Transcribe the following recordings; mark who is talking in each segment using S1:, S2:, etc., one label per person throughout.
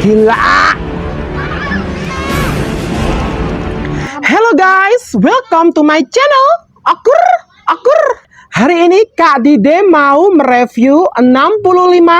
S1: Gila. Hello guys, welcome to my channel. Akur. Hari ini Kak Dide mau mereview 65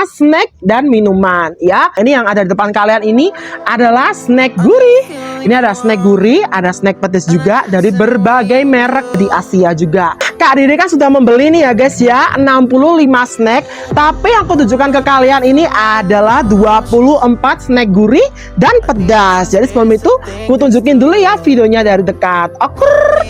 S1: snack dan minuman ya. Ini yang ada di depan kalian ini adalah snack gurih. Ini ada snack gurih, ada snack petis juga dari berbagai merek di Asia juga. Kak Dide kan sudah membeli nih ya guys ya, 65 snack. Tapi yang aku tunjukkan ke kalian ini adalah 24 snack gurih dan pedas. Jadi sebelum itu, aku tunjukin dulu ya videonya dari dekat. Akur.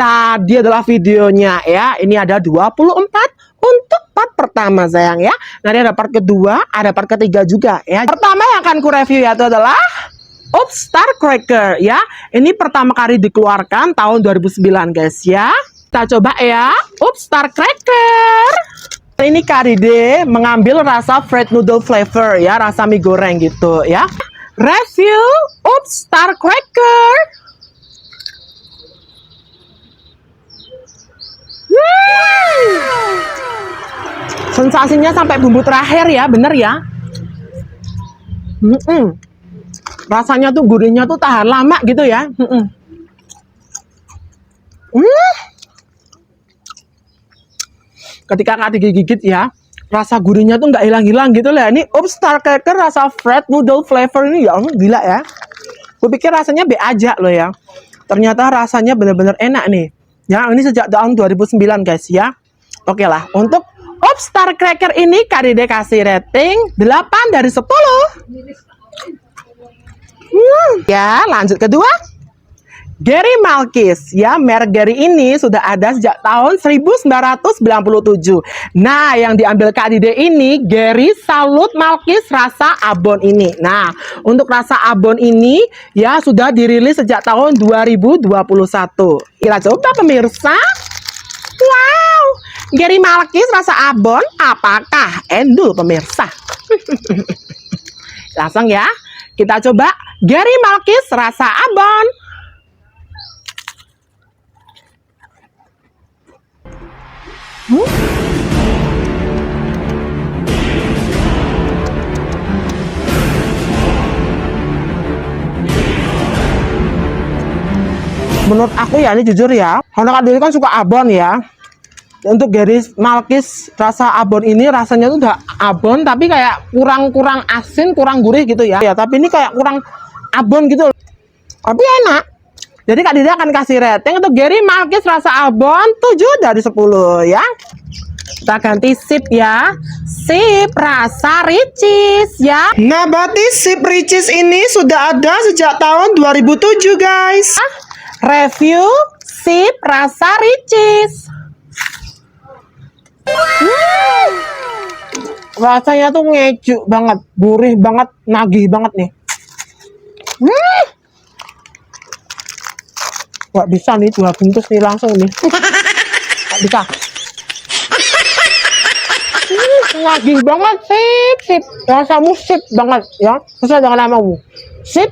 S1: Tadi adalah videonya ya. Ini ada 24 untuk part pertama sayang ya. Nanti ada part kedua, ada part ketiga juga ya. Pertama yang akan ku review yaitu adalah Oops Star Cracker ya. Ini pertama kali dikeluarkan tahun 2009 guys ya. Kita coba ya. Oops Star Cracker. Ini Kak Dide mengambil rasa fried noodle flavor ya, rasa mie goreng gitu ya. Review Oops Star Cracker. Sensasinya sampai bumbu terakhir ya, bener ya. Rasanya tuh gurihnya tuh tahan lama gitu ya. Ketika Kak digigit ya, rasa gurihnya tuh nggak hilang-hilang gitu lah. Ini Oops Star Cracker rasa fried noodle flavor ini ya, gila ya. Gue pikir rasanya B aja loh ya. Ternyata rasanya bener-bener enak nih. Ya, ini sejak tahun 2009 guys ya. Oke lah, untuk Oops Star Cracker ini Kak Dide kasih rating 8 dari 10. Ya, lanjut kedua. Gary Malkis ya, merek Gary ini sudah ada sejak tahun 1997. Nah, yang diambil Kak Dide ini Gary Salut Malkis rasa abon ini. Nah, untuk rasa abon ini ya sudah dirilis sejak tahun 2021. Kita coba pemirsa. Wow, Gary Malkis rasa abon, apakah endul pemirsa? Langsung ya, kita coba Gary Malkis rasa abon. Menurut aku ya, ini jujur ya, karena Kak Dide kan suka abon ya. Untuk Gary Malkis rasa abon ini rasanya tuh udah abon tapi kayak kurang asin, kurang gurih gitu ya. Ya, tapi ini kayak kurang abon gitu. Tapi enak. Jadi Kak Dide akan kasih rating untuk Gary Malkis rasa abon 7 dari 10 ya. Kita ganti sip ya. Sip rasa Ricis ya. Nah, berarti sip Ricis ini sudah ada sejak tahun 2007 guys. Review sip rasa Ricis. Rasanya tuh ngejuk banget, gurih banget, nagih banget nih. Gak bisa nih 2 bungkus nih langsung nih. Gak bisa. Nagih banget, sip. Rasamu sip banget ya. Sesuai dengan namamu. Sip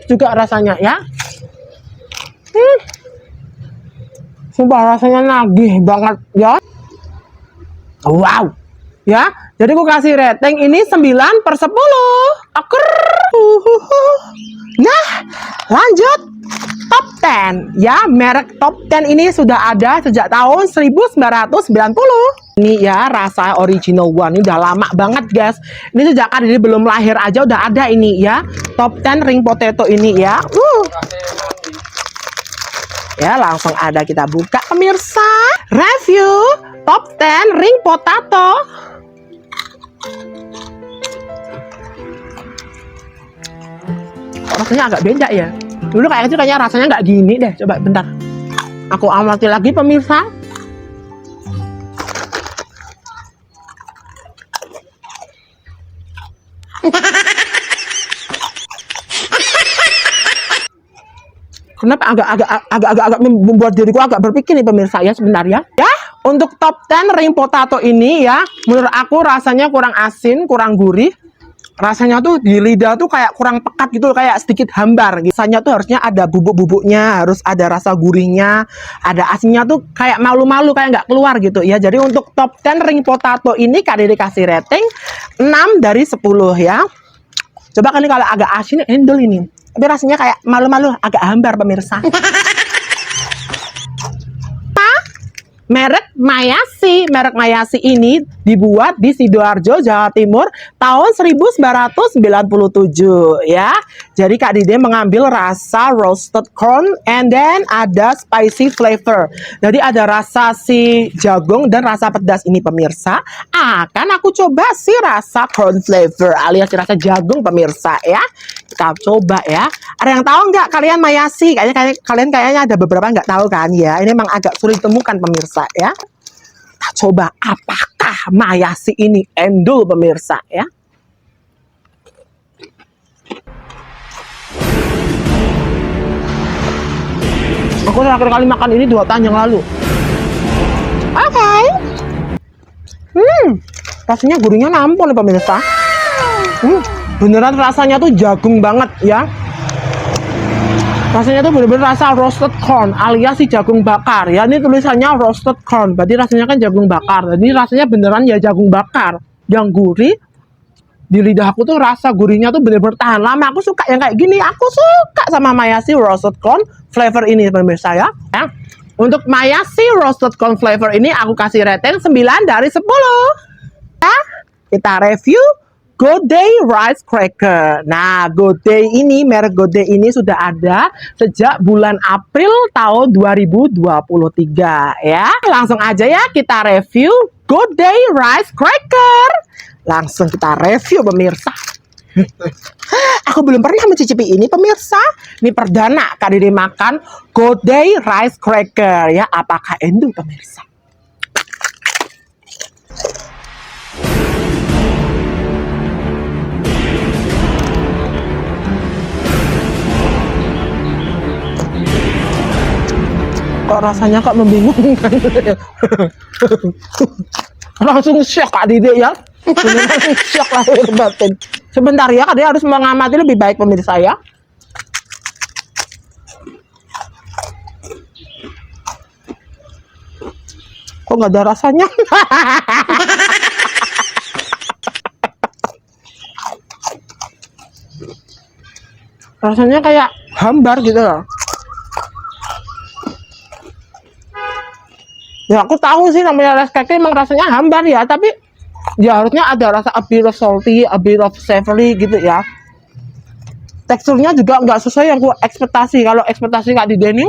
S1: juga rasanya ya. Sumpah rasanya nagih banget ya. Wow. Ya, jadi aku kasih rating ini 9 per 10. Akur. Nah, lanjut top 10 ya. Merek top 10 ini sudah ada sejak tahun 1990. Ini ya rasa original one, ini udah lama banget guys. Ini sejak Kak Dide belum lahir aja udah ada ini ya. Top 10 ring potato ini ya. Ya, langsung ada, kita buka pemirsa. Review top 10 ring potato. rasanya agak beda ya. Dulu kayak gitu kayaknya rasanya nggak gini deh. Coba bentar, aku amati lagi pemirsa. Kenapa agak membuat diriku agak berpikir nih pemirsa ya, sebentar ya. Ya, untuk top 10 ring potato ini ya, menurut aku rasanya kurang asin, kurang gurih. Rasanya tuh di lidah tuh kayak kurang pekat gitu, kayak sedikit hambar. Rasanya tuh harusnya ada bubuk-bubuknya, harus ada rasa gurihnya, ada asinnya tuh kayak malu-malu, kayak nggak keluar gitu ya. Jadi untuk top 10 ring potato ini Kak Dede kasih rating 6 dari 10 ya. Coba kali kalau agak asin, endol ini. Tapi rasanya kayak malu-malu, agak hambar pemirsa. Merek Mayasi. Merek Mayasi ini dibuat di Sidoarjo, Jawa Timur tahun 1997 ya. Jadi Kak Dede mengambil rasa roasted corn and then ada spicy flavor. Jadi ada rasa si jagung dan rasa pedas ini pemirsa. Akan aku coba si rasa corn flavor alias rasa jagung pemirsa ya. Kita coba ya. Ada yang tahu nggak kalian Mayasi? Kayaknya ada beberapa nggak tahu kan ya. Ini memang agak sulit ditemukan pemirsa ya. Kita coba apakah Mayasi ini endul pemirsa ya. Aku terakhir kali makan ini 2 tahun yang lalu. Oke. Rasanya gurihnya nampol nih pemirsa. Beneran rasanya tuh jagung banget ya. Rasanya tuh bener-bener rasa roasted corn alias si jagung bakar ya. Ini tulisannya roasted corn, berarti rasanya kan jagung bakar. Jadi rasanya beneran ya jagung bakar yang gurih. Di lidah aku tuh rasa gurihnya tuh bener-bener tahan lama. Aku suka yang kayak gini. Aku suka sama Mayasi roasted corn flavor ini pemirsa ya. Untuk Mayasi roasted corn flavor ini aku kasih rating 9 dari 10 ya. Kita review Good Day Rice Cracker. Nah, Good Day ini, merek Good Day ini sudah ada sejak bulan April tahun 2023 ya. Langsung aja ya kita review Good Day Rice Cracker. Langsung kita review pemirsa. Aku belum pernah mencicipi ini pemirsa. Ini perdana Kak Dede makan Good Day Rice Cracker ya. Apakah endul pemirsa? Kok rasanya kok membingungkan. Langsung shock Kak Dede ya. Langsung shock lahir batin. Sebentar ya, Kak Dede harus mengamati lebih baik pemirsa ya. Kok nggak ada rasanya? Rasanya kayak hambar gitu loh. Ya aku tahu sih namanya rice cake emang rasanya hambar ya, tapi ya harusnya ada rasa a bit of salty, a bit of savory gitu ya. Teksturnya juga nggak sesuai yang aku ekspektasi. Kalau ekspektasi Kak Dede ini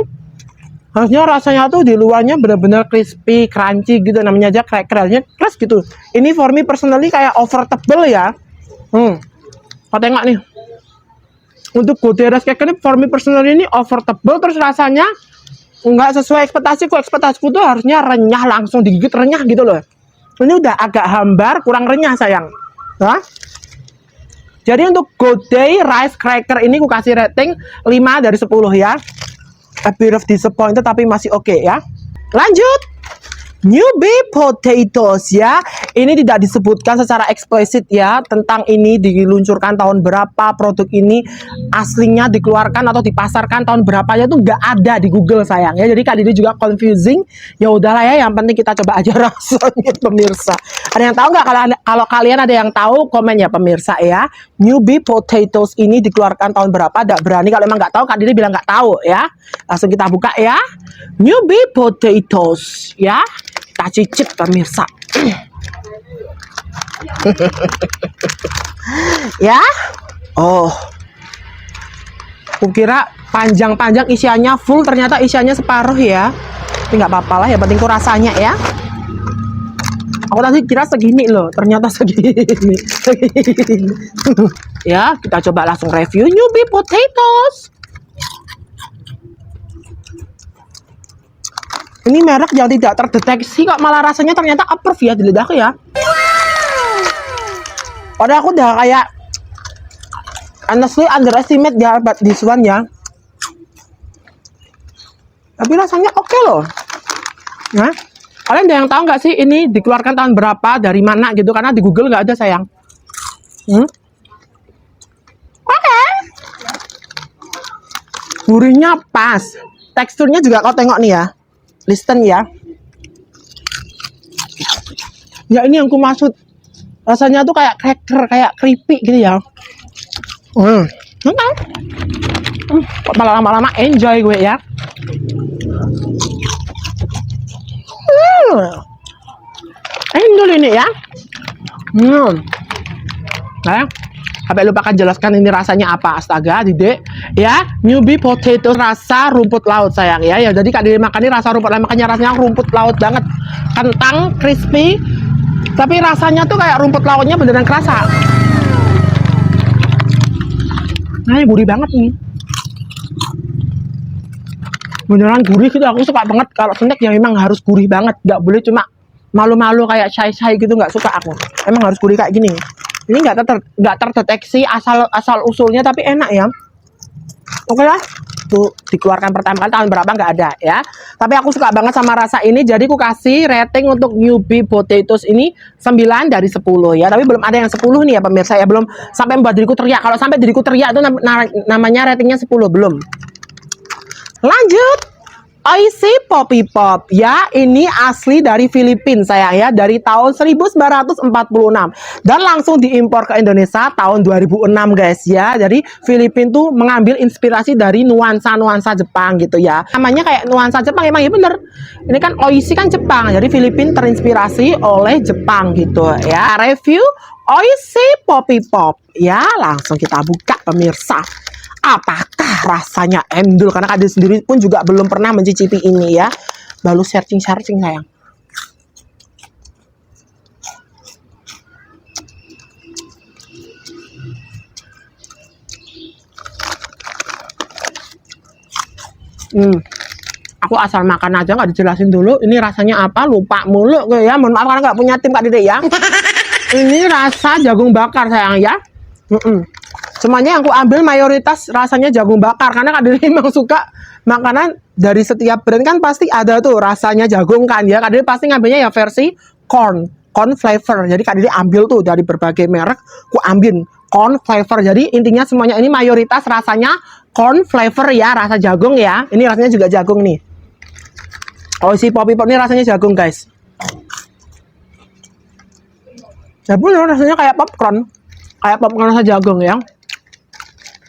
S1: harusnya rasanya tuh di luarnya benar-benar crispy, crunchy gitu, namanya aja crackernya keras gitu. Ini for me personally kayak over tebel ya. Kau tengok nih. Untuk Good Day Rice Cake ini for me personally ini over tebel, terus rasanya nggak sesuai ekspektasiku. Ekspektasiku tuh harusnya renyah, langsung digigit renyah gitu loh. Ini udah agak hambar, kurang renyah sayang. Nah, jadi untuk Good Day Rice Cracker ini aku kasih rating 5 dari 10 ya. A bit of disappointed tapi masih oke ya. Lanjut. Newbie potatoes ya. Ini tidak disebutkan secara eksplisit ya tentang ini diluncurkan tahun berapa, produk ini aslinya dikeluarkan atau dipasarkan tahun berapanya tuh nggak ada di Google sayang ya. Jadi Kak Dede juga confusing. Ya udahlah ya, yang penting kita coba aja rasanya pemirsa. Ada yang tahu nggak? Kalau kalian ada yang tahu komen ya pemirsa ya. Newbie potatoes ini dikeluarkan tahun berapa? Nggak berani kalau emang nggak tahu Kak Dede bilang nggak tahu ya. Langsung kita buka ya. Newbie potatoes ya. Kita cicip pemirsa. Ya. Oh. Kukira panjang-panjang isiannya full, ternyata isiannya separuh ya. Tapi nggak apa-apa lah, ya penting ku rasanya ya. Aku tadi kira segini loh, ternyata segini. Segini. Ya, kita coba langsung review Newbie Potatoes. Ini merek yang tidak terdeteksi kok malah rasanya ternyata approve ya di lidahku ya. Padahal aku udah kayak honestly underestimate ya but this one ya. Tapi rasanya oke loh. Nah, kalian ada yang tahu nggak sih ini dikeluarkan tahun berapa, dari mana gitu? Karena di Google nggak ada sayang. Oke. Gurihnya pas. Teksturnya juga kau tengok nih ya. Listen ya. Ya ini yang ku maksud. Rasanya tuh kayak cracker, kayak keripik gitu ya. Kok malah lama-lama enjoy gue ya. Endul ini ya. Nah, sampai lupa kan jelaskan ini rasanya apa, astaga, Dede. Ya, Newbie Potato rasa rumput laut sayang ya. Ya, jadi Kak Dede makan ini rasa rumput laut, makanya rasanya rumput laut banget. Kentang, crispy, tapi rasanya tuh kayak rumput lautnya beneran kerasa. Nah, ini gurih banget nih. Beneran gurih gitu, aku suka banget kalau snack yang memang harus gurih banget. Nggak boleh cuma malu-malu kayak shy-shy gitu, nggak suka aku. Emang harus gurih kayak gini. Ini nggak terdeteksi asal usulnya, tapi enak ya. Oke lah, tuh dikeluarkan pertama kali tahun berapa nggak ada ya. Tapi aku suka banget sama rasa ini, jadi aku kasih rating untuk Newbie Potatoes ini 9 dari 10 ya. Tapi belum ada yang 10 nih ya pemirsa ya, belum sampai membuat diriku teriak. Kalau sampai diriku teriak itu namanya ratingnya 10 belum. Lanjut, Oishi Poppy Pop ya, ini asli dari Filipina sayang ya, dari tahun 1946 dan langsung diimpor ke Indonesia tahun 2006 guys ya. Jadi Filipina tuh mengambil inspirasi dari nuansa-nuansa Jepang gitu ya. Namanya kayak nuansa Jepang, emang ya bener. Ini kan Oishi kan Jepang, jadi Filipina terinspirasi oleh Jepang gitu ya. Review Oishi Poppy Pop ya, langsung kita buka pemirsa. Apakah rasanya endul? Karena Kak Dede sendiri pun juga belum pernah mencicipi ini ya. Baru searching sayang. Aku asal makan aja nggak dijelasin dulu. Ini rasanya apa? Lupa mulu gue ya. Mohon maaf karena nggak punya tim Kak Dede ya. Ini rasa jagung bakar sayang ya. Semuanya yang aku ambil mayoritas rasanya jagung bakar karena Kak Dede memang suka makanan dari setiap brand kan pasti ada tuh rasanya jagung kan ya. Kak Dede pasti ngambilnya ya versi corn flavor. Jadi Kak Dede ambil tuh dari berbagai merek, aku ambil corn flavor. Jadi intinya semuanya ini mayoritas rasanya corn flavor ya, rasa jagung ya. Ini rasanya juga jagung nih. Oishi Poppy Pop ini rasanya jagung guys. Ya bener rasanya kayak popcorn rasa jagung ya.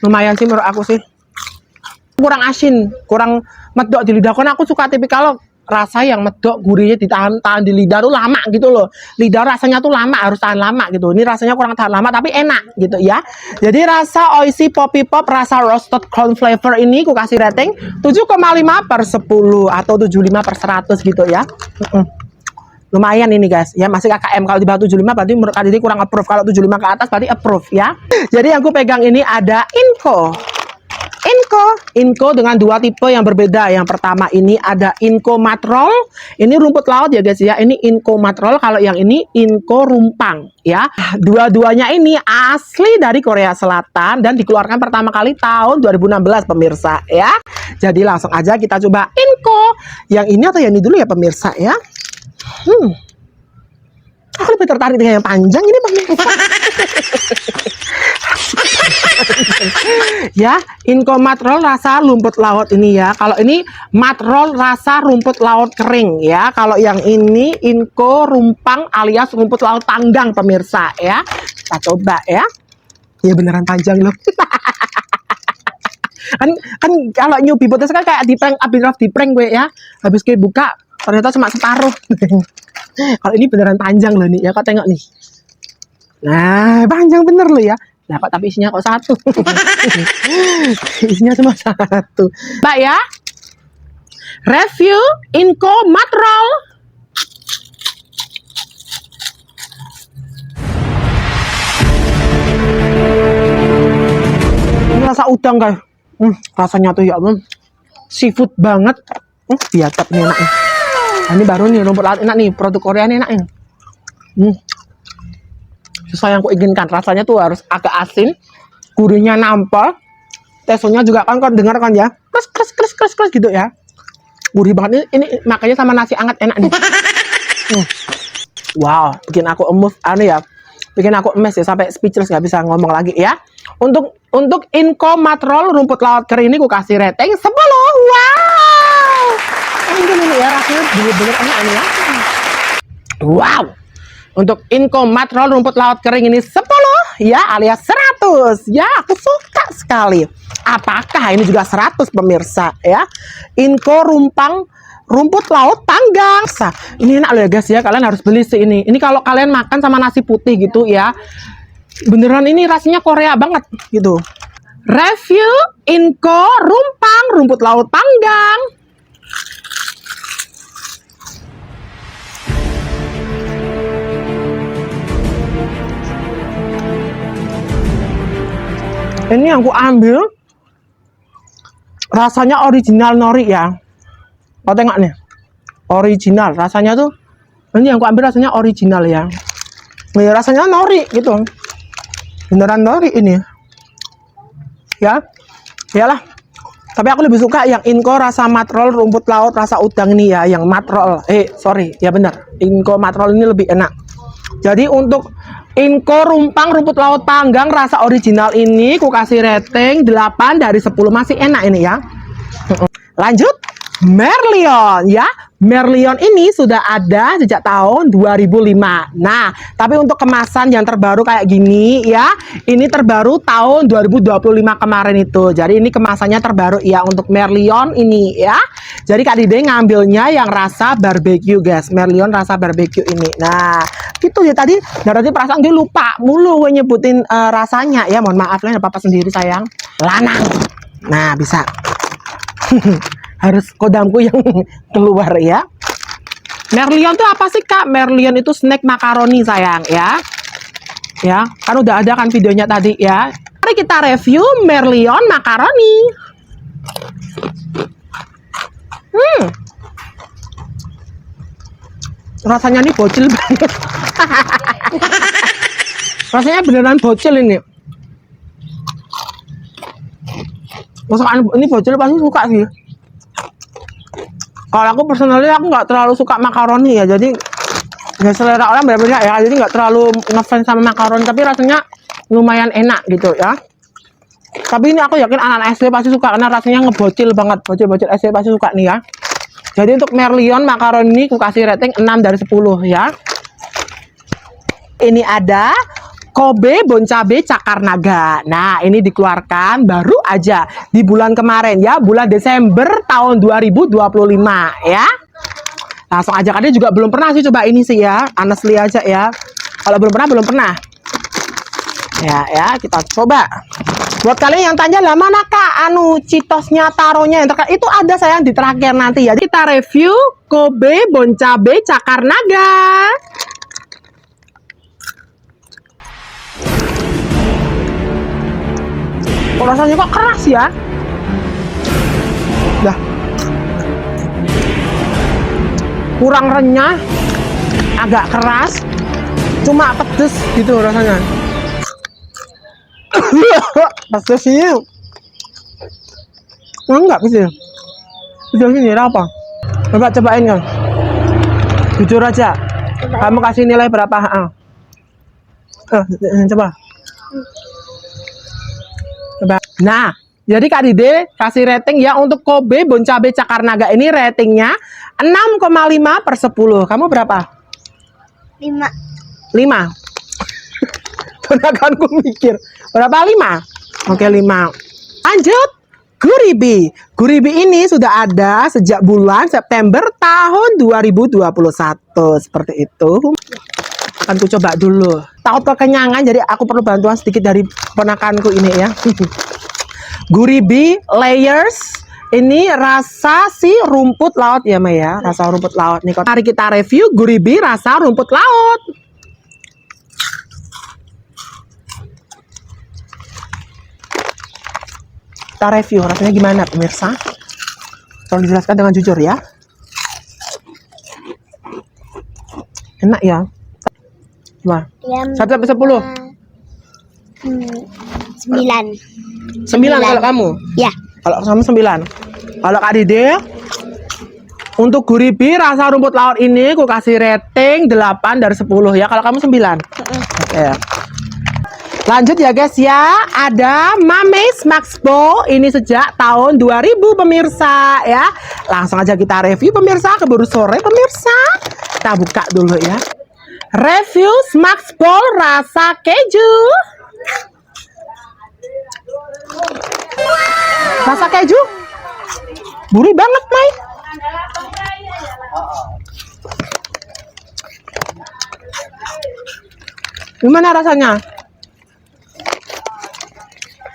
S1: Lumayan sih menurut aku sih. Kurang asin, kurang medok di lidah. Karena aku suka tipikal rasa yang medok, gurihnya ditahan di lidah tuh lama gitu loh. Lidah rasanya tuh lama, harus tahan lama gitu. Ini rasanya kurang tahan lama tapi enak gitu ya. Jadi rasa Oishi Poppy Pop rasa roasted corn flavor ini aku kasih rating 7,5 per 10 atau 75 per 100 gitu ya. Lumayan ini guys ya, masih KKM. Kalau di bawah 75 berarti menurut Kak Dede kurang approve. Kalau 75 ke atas berarti approve ya. Jadi yang aku pegang ini ada Inco dengan dua tipe yang berbeda. Yang pertama ini ada Inco Matrol. Ini rumput laut ya guys ya. Ini Inco Matrol. Kalau yang ini Inco Rumpang ya. Dua-duanya ini asli dari Korea Selatan dan dikeluarkan pertama kali tahun 2016 pemirsa ya. Jadi langsung aja kita coba Inco. Yang ini atau yang ini dulu ya pemirsa ya. Aku lebih tertarik dengan yang panjang ini pemirsa. Ya, Inco Matrol rasa rumput laut ini ya. Kalau ini Matrol rasa rumput laut kering ya. Kalau yang ini Inco Rumpang alias rumput laut panggang pemirsa ya. Kita coba ya. Ya beneran panjang loh. kan kalau Newbie Potatoes kan kayak di prank gue ya. Habis gue buka ternyata cuma separuh. Kalau ini beneran panjang loh nih ya, kau tengok nih. Nah, panjang bener loh ya. Nah, kok tapi isinya kok satu. Isinya cuma satu. Mbak ya. Review Inco Matrol. rasa udang guys. Rasanya tuh ya ampun, seafood banget. Biadab nih enak nih. Nah, ini baru nih rumput laut enak nih, produk Korea nih enak nih. Sesuai yang aku inginkan, rasanya tuh harus agak asin, gurihnya nampol, teksturnya juga kan dengar kan ya, kres gitu ya, gurih banget ini makanya sama nasi hangat enak nih. Wow, bikin aku emus, bikin aku emes ya, sampai speechless nggak bisa ngomong lagi ya. Untuk Inco Matrol rumput laut kering ini aku kasih rating 10. Wow, ini ya rasanya bener-bener enak nih ya. Wow. Untuk Inco Matrol rumput laut kering ini 10 ya, alias 100. Ya, aku suka sekali. Apakah ini juga 100 pemirsa ya? Inco rumput laut panggang. Ini enak loh ya guys ya, kalian harus beli sih ini. Ini kalau kalian makan sama nasi putih gitu ya, beneran ini rasanya Korea banget gitu. Review Inco rumput laut panggang. Ini yang aku ambil rasanya original nori ya. Kau tengok nih, original rasanya tuh. Ini yang aku ambil rasanya original ya. Nih rasanya nori gitu, beneran nori ini. Ya, iyalah. Tapi aku lebih suka yang Inco rasa matrol rumput laut rasa udang ini ya, yang matrol. Sorry, ya benar. Inco matrol ini lebih enak. Jadi untuk Inco rumput laut panggang rasa original ini ku kasih rating 8 dari 10, masih enak ini ya. Lanjut, Merlion ya. Merlion ini sudah ada sejak tahun 2005. Nah, tapi untuk kemasan yang terbaru kayak gini ya, ini terbaru tahun 2025 kemarin itu. Jadi ini kemasannya terbaru ya untuk Merlion ini ya. Jadi Kak Dide ngambilnya yang rasa barbecue guys. Merlion rasa barbecue ini. Nah, gitu ya tadi. Berarti perasaan dia lupa mulu gue nyebutin rasanya ya. Mohon maaf lah, apa-apa sendiri sayang. Lanang. Nah, bisa. Harus kodamku yang keluar ya. Merlion tuh apa sih Kak? Merlion itu snack makaroni sayang ya. Ya, kan udah ada kan videonya tadi ya. Mari kita review Merlion makaroni. Rasanya nih bocil banget. Rasanya beneran bocil ini. Masakan ini bocil pasti suka sih. Kalau aku personally aku nggak terlalu suka makaroni ya, jadi ya selera orang beda-beda ya, jadi nggak terlalu ngefans sama makaroni, tapi rasanya lumayan enak gitu ya. Tapi ini aku yakin anak-anak SD pasti suka karena rasanya ngebocil banget, bocil-bocil SD pasti suka nih ya. Jadi untuk Merlion makaroni ini aku kasih rating 6 dari 10 ya. Ini ada Kobe Bon Cabe Cakar Naga. Nah, ini dikeluarkan baru aja di bulan kemarin ya, bulan Desember tahun 2025 ya. Langsung aja, kalian juga belum pernah sih coba ini sih ya, honestly aja ya. Kalau belum pernah. Ya, kita coba. Buat kalian yang tanya lah mana Kak Citosnya taruhnya yang terkait itu ada sayang di terakhir nanti ya. Kita review Kobe Bon Cabe Cakar Naga. Kok rasanya kok keras ya? Dah. Kurang renyah, agak keras, cuma pedes gitu rasanya. Pedesnya enggak sih. Pedesnya ini apa? Cobain kan. Jujur aja. Kamu kasih nilai berapa? Coba. Nah, jadi Kak Dide kasih rating ya untuk Kobe Bon Cabe Cakar Naga ini ratingnya 6,5 per 10. Kamu berapa?
S2: 5.
S1: 5. Tenaganku mikir. Berapa? 5? Oke, 5. Lanjut. Guribi. Guribi ini sudah ada sejak bulan September tahun 2021. Seperti itu. Akan ku coba dulu. Takut kekenyangan, jadi aku perlu bantuan sedikit dari ponakanku ini ya. Guribi Layers ini rasa si rumput laut ya Maya, rasa rumput laut nih. Mari kita review Guribi rasa rumput laut. Kita review rasanya gimana pemirsa. Tolong dijelaskan dengan jujur ya. Enak ya. Wah. 1 sampai 10.
S2: 9.
S1: 9 kalau kamu.
S2: Ya.
S1: Kalau kamu 9. Kalau Kak Dede, untuk gurih rasa rumput laut ini aku kasih rating 8 dari 10 ya. Kalau kamu 9. Oke. Lanjut ya guys ya. Ada Mames Max Bowl ini sejak tahun 2000 pemirsa ya. Langsung aja kita review pemirsa. Keburu sore pemirsa. Kita buka dulu ya. Review Max Bowl rasa keju. Rasa keju gurih banget, Mai. Gimana rasanya?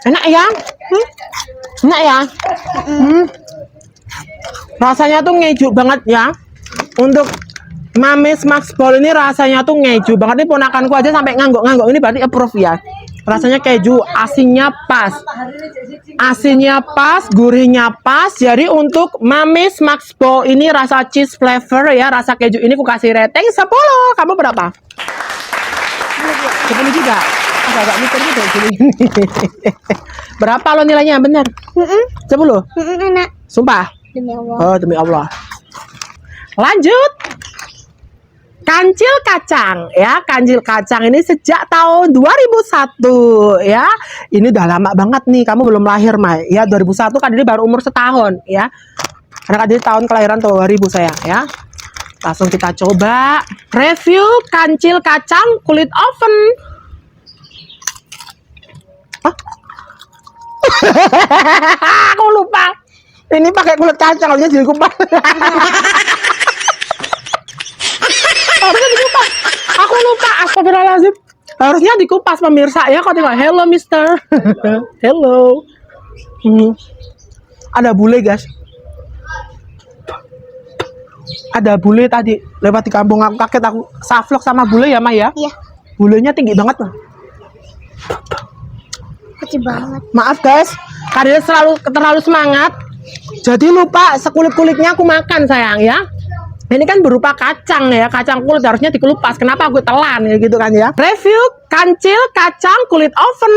S1: Enak ya? Enak ya? Rasanya tuh ngeju banget ya. Untuk Mames Max Bowl ini rasanya tuh ngeju banget. Ini ponakanku aja sampai ngangguk-ngangguk. Ini berarti approve ya. Rasanya keju, asinnya pas. Asinnya pas, gurihnya pas. Jadi untuk Mames Max Bowl ini rasa cheese flavor ya, rasa keju ini aku kasih rating 10. Kamu berapa? 10 juga. Agak mikir gitu gini. Berapa lo nilainya bener? 10.
S2: Enak.
S1: Sumpah.
S2: Demi Allah.
S1: Oh, demi Allah. Lanjut. Kancil kacang ya, kancil kacang ini sejak tahun 2001 ya. Ini udah lama banget nih, kamu belum lahir Mai ya. 2001 kan ini baru umur setahun ya. Karena kan ini tahun kelahiran 2000 sayang ya. Langsung kita coba review kancil kacang kulit oven. Aku lupa. Ini pakai kulit kacang, harusnya jadi kupas. Harusnya dikupas. Aku lupa. Astagfirullahaladzim. Harusnya dikupas pemirsa ya. Kau tengok. Hello mister. Hello. Ada bule guys. Ada bule tadi lewat di kampung aku, kaget aku. Savlog sama bule ya Maya?
S2: Iya.
S1: Bulenya tinggi banget loh.
S2: Kecil banget.
S1: Maaf guys, karena terlalu semangat. Jadi lupa sekulit-kulitnya aku makan sayang ya. Ini kan berupa kacang ya, kacang kulit harusnya dikelupas. Kenapa aku telan ya gitu kan ya? Review kancil kacang kulit oven.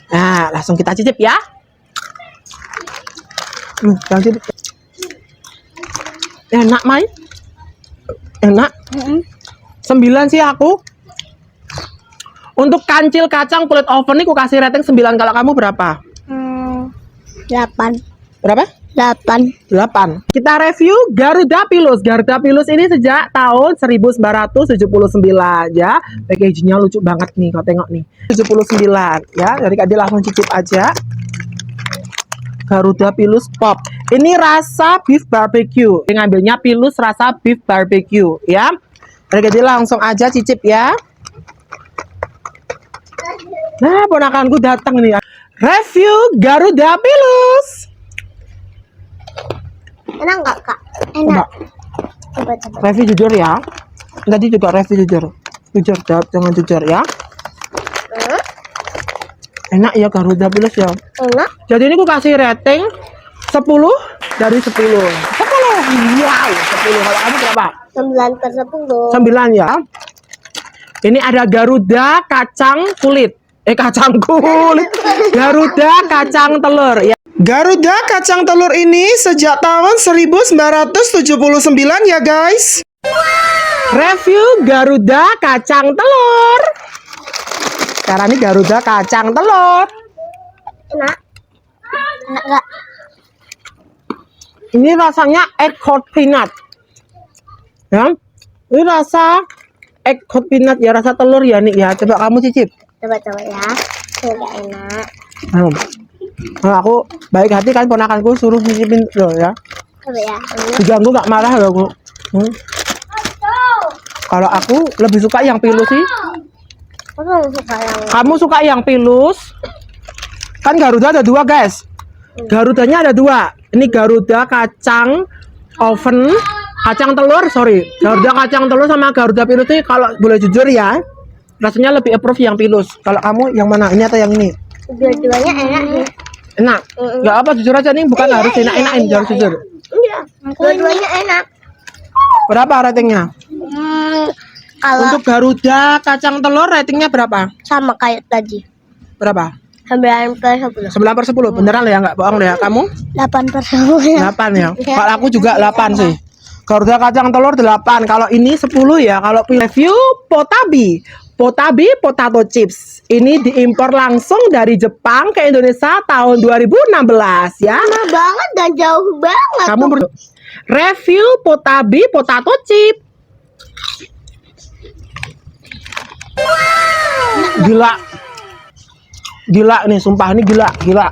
S1: Nah, langsung kita cicip ya. Cicip. Enak, Mai. Enak. 9 sih aku. Untuk kancil kacang kulit oven ini aku kasih rating 9. Kalau kamu berapa?
S2: 8.
S1: Berapa?
S2: 8.
S1: 8. Kita review Garuda Pilus. Garuda Pilus ini sejak tahun 1979 ya. Packagingnya lucu banget nih, kau tengok nih. 79 ya. Jadi Kak Dia langsung cicip aja. Garuda Pilus Pop. Ini rasa beef barbecue. Ngambilnya Pilus rasa beef barbecue ya. Jadi Kak Dia langsung aja cicip ya. Nah, ponakanku datang nih. Review Garuda Pilus.
S2: Enak nggak Kak? Enak. Coba.
S1: Review jujur ya. Tadi juga review jujur. Jujur, jangan jujur ya. Enak ya Garuda Pilus ya.
S2: Enak.
S1: Jadi ini aku kasih rating 10 dari 10. 10. Wow, 10. Kalau kamu berapa?
S2: 9/10.
S1: 9 ya. Ini ada Garuda kacang kulit. Kacang kulit. Garuda kacang telur ya. Garuda kacang telur ini sejak tahun 1979 ya guys. Review Garuda kacang telur. Sekarang ini Garuda kacang telur.
S2: Enak. Enak nggak?
S1: Ini rasanya egg hot peanut. Ya. Ini rasa egg hot peanut ya, rasa telur ya nih ya. Coba kamu cicip.
S2: Coba ya. Sudah enak.
S1: Nah, aku baik hati kan, ponakanku suruh cicipin loh ya.
S2: Coba ya.
S1: Diganggu nggak marah loh aku. Kalau aku lebih suka yang pilus sih.
S2: Aku suka yang.
S1: Kamu suka yang pilus? Kan Garuda ada 2 guys. Garudanya ada 2. Ini Garuda kacang oven, kacang telur, sorry. Garuda kacang telur sama Garuda pilus sih kalau boleh jujur ya. Rasanya lebih approve yang pilus. Kalau kamu yang mana? Ini atau yang ini?
S2: Dua-duanya enak sih.
S1: Enak. Nggak apa, jujur aja nih, bukan harus enak-enakin, harus jujur.
S2: Iya. Dua-duanya enak.
S1: Berapa ratingnya?
S2: Kalau
S1: Untuk Garuda kacang telur ratingnya berapa?
S2: sama kayak tadi.
S1: Berapa?
S2: 9/10.
S1: 9/10. Beneran lo ya, nggak bohong lo ya. Kamu?
S2: 8/10.
S1: 8 ya. Kalau aku juga 8 sih. Garuda kacang telur 8. Kalau ini 10 ya. Kalau review Potabi. Potabi potato chips. Ini diimpor langsung dari Jepang ke Indonesia tahun 2016 ya.
S2: Lama banget dan jauh banget.
S1: Kamu review Potabi potato chip. Gila. Gila nih, sumpah ini gila.
S2: Coba.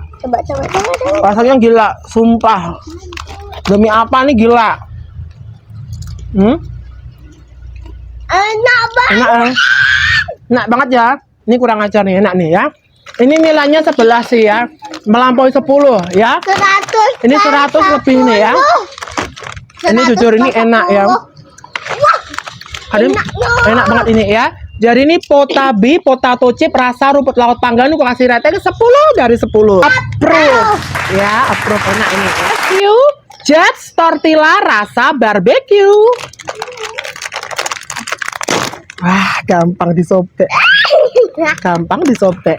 S1: Rasanya gila, sumpah. Demi apa nih gila?
S2: Enak banget.
S1: Enak banget ya. Ini kurang ajar nih, enak nih ya. Ini nilainya 11 sih ya. Melampaui 10 ya.
S2: 100.
S1: Ini 100 lebih nih ya. Ini jujur ini enak ya. Enak banget ini ya. Jadi ini Potabi potato chip rasa rumput laut panggang, ini aku kasih rating 10/10. Approve. Ya, approve, enak ini. Review Jets tortilla rasa barbecue. Wah, gampang disobek. Gampang disobek.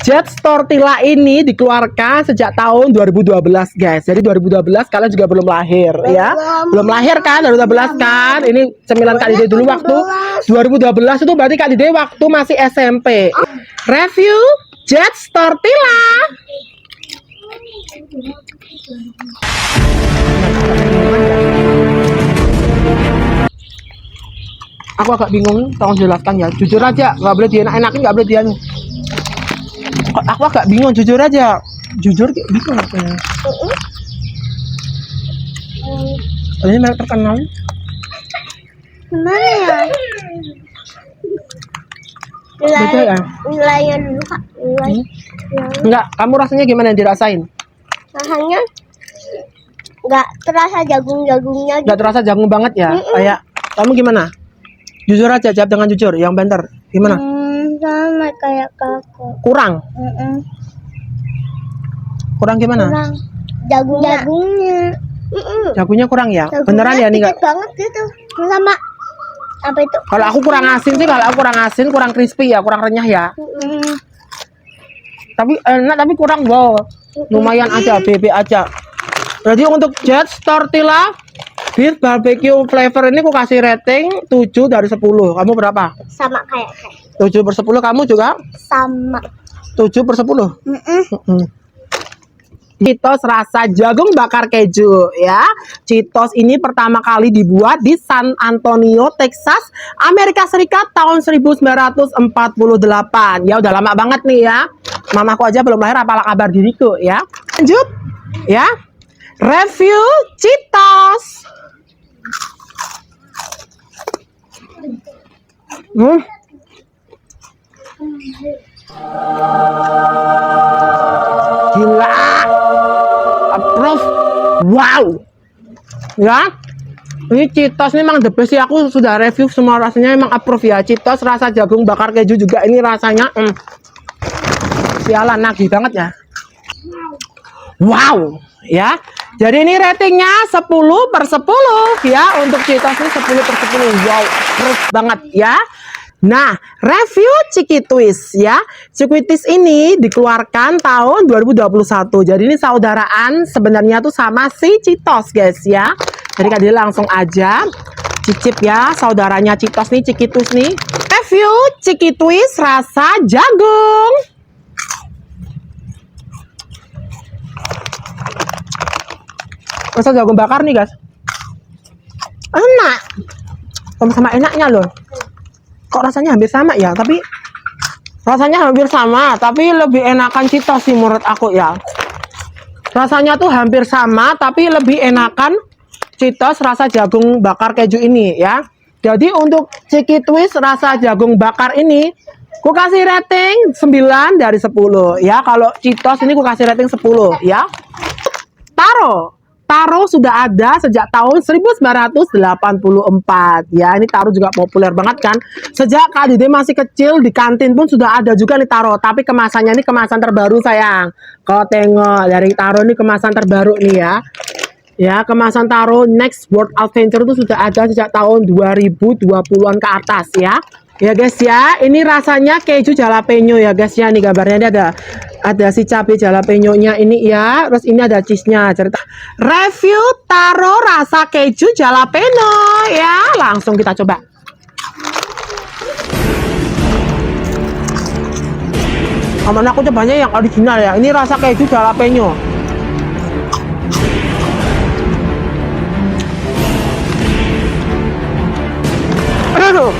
S1: Jets tortilla ini dikeluarkan sejak tahun 2012 guys. Jadi 2012 kalian juga belum lahir ya. Belum lahir kan 2012 kan. Ini cemilan Kak Dede dulu waktu 2012 itu berarti Kak Dede waktu masih SMP. Review Jets tortilla. Aku agak bingung, tolong jelaskan ya. Jujur aja, nggak boleh dienak-enakin, nggak boleh aku agak bingung, jujur aja. Jujur bingung aku. Ini merek terkenal.
S2: Gimana ya?
S1: Beda ya?
S2: Nilainya dulu Kak.
S1: Enggak, kamu rasanya gimana yang dirasain?
S2: Rasanya nggak terasa jagung-jagungnya.
S1: Nggak terasa jagung banget ya? Kayak, kamu gimana? Jujur aja, jawab dengan jujur. Yang bener, gimana?
S2: Sama kayak kakak.
S1: Kurang? Kurang gimana?
S2: Kurang jagung-jagungnya.
S1: Jagungnya kurang ya? Beneran ya nih nggak?
S2: Dikit banget gitu. Sama apa itu?
S1: Kalau aku kurang asin sih, kalau aku kurang asin, kurang crispy ya, kurang renyah ya. Tapi enak, tapi kurang wow. Lumayan aja, BB aja. Jadi untuk Jets tortilla beef barbecue flavor ini aku kasih rating 7/10. Kamu berapa?
S2: Sama kayak
S1: 7/10. Kamu juga?
S2: sama.
S1: 7/10. Cheetos rasa jagung bakar keju ya. Cheetos ini pertama kali dibuat di San Antonio, Texas, Amerika Serikat tahun 1948. Ya udah lama banget nih ya. Mamaku aja belum lahir, apalah kabar diriku ya. Lanjut ya. Review Cheetos. Gila. Approve. Wow. Ya. Ini Cheetos ini memang the best sih. Aku sudah review semua rasanya, emang approve ya. Cheetos rasa jagung bakar keju juga ini rasanya. Sialan, nagih banget ya. Wow. Ya. Jadi ini ratingnya 10/10 ya. Untuk Cheetos ini 10/10. Wow, approve banget ya. Nah, review Ciki Twist ya. Ciki Twist ini dikeluarkan tahun 2021. Jadi ini saudaraan sebenarnya tuh sama si Cheetos guys ya. Jadi kalian langsung aja cicip ya, saudaranya Cheetos nih, Ciki Twist nih. Review Ciki Twist rasa jagung. Rasa jagung bakar nih guys. Enak. Sama-sama enaknya loh. Kok rasanya hampir sama ya, tapi rasanya hampir sama, tapi lebih enakan Cheetos sih menurut aku ya. Rasanya tuh hampir sama, tapi lebih enakan Cheetos rasa jagung bakar keju ini ya. Jadi untuk Ciki Twist rasa jagung bakar ini, aku kasih rating 9/10 ya. Kalau Cheetos ini aku kasih rating 10 ya. Taro Taro sudah ada sejak tahun 1984 ya. Ini taro juga populer banget kan. Sejak Kak Dede masih kecil di kantin pun sudah ada juga nih taro. Tapi kemasannya ini kemasan terbaru sayang. Kau tengok dari taro ini kemasan terbaru nih ya. Ya, kemasan taro Next World Adventure itu sudah ada sejak tahun 2020-an ke atas ya. Ya guys ya, ini rasanya keju jalapeno ya guys ya. Nih gambarnya ini ada si cabai jalapeno-nya ini ya. Terus ini ada cheese-nya. Cerita review taro rasa keju jalapeno ya. Langsung kita coba. Aman aku cobanya yang original ya. Ini rasa keju jalapeno. Aduh.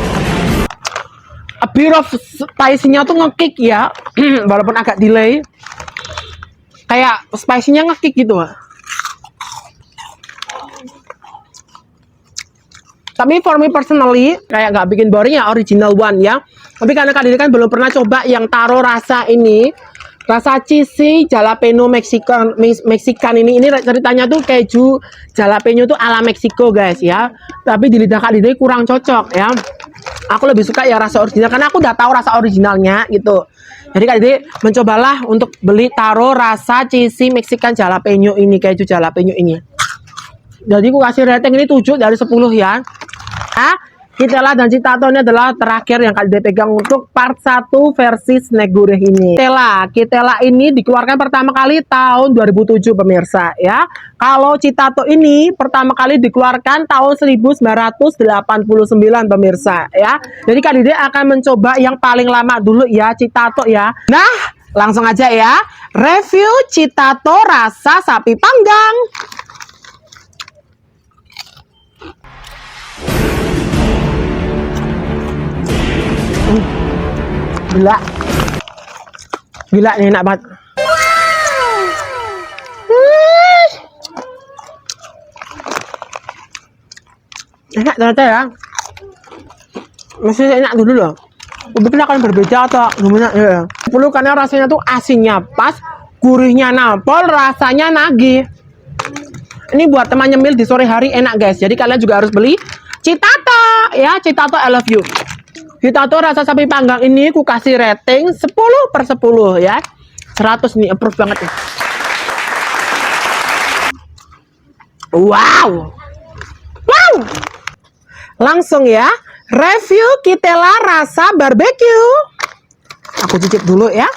S1: A bit of spicy-nya tuh ngekick ya. Walaupun agak delay. Kayak spicy-nya ngekick gitu. Tapi for me personally kayak nggak bikin boring ya original one ya. Tapi karena kalian kan belum pernah coba yang taro rasa ini, rasa cheesy jalapeno Mexican ini ceritanya tuh keju jalapeno tuh ala Meksiko guys ya. Tapi di lidah Kak Dede kurang cocok ya. Aku lebih suka ya rasa original karena aku udah tahu rasa originalnya gitu. Jadi Kak Dede mencobalah untuk beli taro rasa cheesy Mexican jalapeno ini, keju jalapeno ini. Jadi aku kasih rating ini 7 dari 10 ya. Kitela dan Citato ini adalah terakhir yang Kak Dede pegang untuk part 1 versi snack gurih ini. Kitela ini dikeluarkan pertama kali tahun 2007 pemirsa ya. Kalau Citato ini pertama kali dikeluarkan tahun 1989 pemirsa ya. Jadi Kak Dede akan mencoba yang paling lama dulu ya, Citato ya. Nah, langsung aja ya. Review Citato rasa sapi panggang. Gila nih, enak banget. Enak ternyata ya. Masih enak dulu loh. Mungkin akan berbeda atau gimana ya. Perlu karena rasanya tuh asinnya pas, gurihnya nampol, rasanya nagih. Ini buat teman nyemil di sore hari enak guys. Jadi kalian juga harus beli Citato ya. Citato I love you. Citato rasa sapi panggang ini ku kasih rating 10/10 ya. 100 nih, approve banget nih. Wow. Wow. Langsung ya, review Kitela rasa barbecue. Aku cicip dulu ya.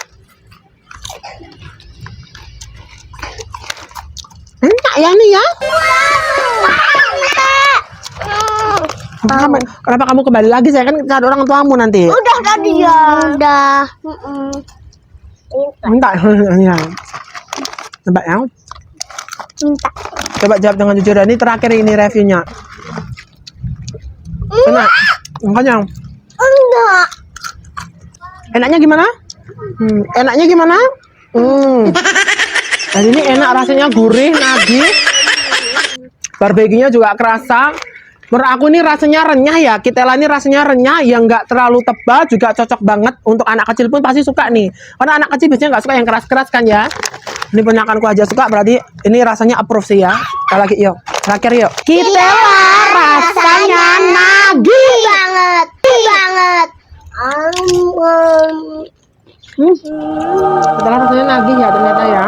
S1: Enak ya nih ya. Kenapa kamu kembali lagi? Saya kan cari orang tuamu nanti.
S2: Udah tadi ya. Udah.
S1: Minta ya. Coba ya.
S2: Minta.
S1: Coba jawab dengan jujur. Ini terakhir ini reviewnya. Enak. Makanya.
S2: Enggak.
S1: Enaknya gimana? Enaknya gimana? Dan ini enak rasanya, gurih, nagih. Barbeque-nya juga kerasa. Menurut aku ini rasanya renyah ya. Kitela ini rasanya renyah, yang nggak terlalu tebal, juga cocok banget untuk anak kecil pun pasti suka nih. Karena anak kecil biasanya nggak suka yang keras-keras kan ya. Ini ponakanku aja suka, berarti ini rasanya approve sih ya. Kita lagi yuk, terakhir yuk. Kitela rasanya nagih
S2: Banget. Banget.
S1: Kitela rasanya nagih ya ternyata ya.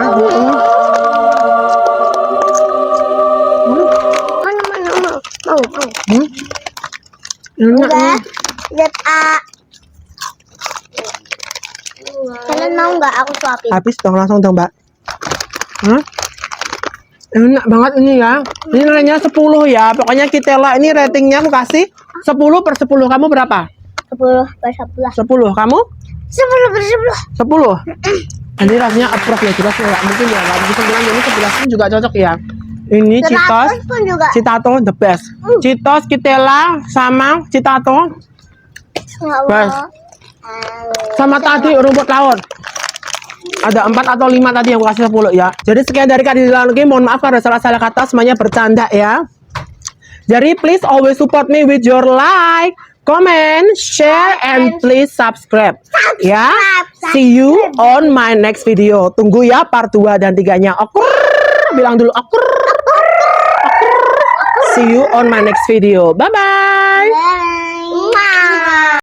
S2: Udah. Lihat Kalian mau nggak aku suapin?
S1: Habis dong, langsung dong mbak. Enak banget ini ya. Ini nilainya 10 ya. Pokoknya Kitela ini ratingnya aku kasih 10/10. Kamu berapa?
S2: 10/11.
S1: 10. Kamu?
S2: 10/10.
S1: 10. Ini rasanya approve ya, jelas nggak mungkin ya. Nggak mungkin bilang ini 11 pun juga cocok ya. Ini Citos,
S2: 100 pun juga.
S1: Citato the best. Citos, Kitela sama Citato best. Sama tadi rumput laut. Ada 4 atau 5 tadi yang aku kasih 10 ya. Jadi sekian dari Kak Dede lagi. Mohon maaf kalau ada salah-salah kata, semuanya bercanda ya. Jadi please always support me with your like, comment, share, and please subscribe. Ya. See you on my next video. Tunggu ya part 2 dan 3-nya. Okur. Bilang dulu okur. See you on my next video. Bye bye.
S2: Bye.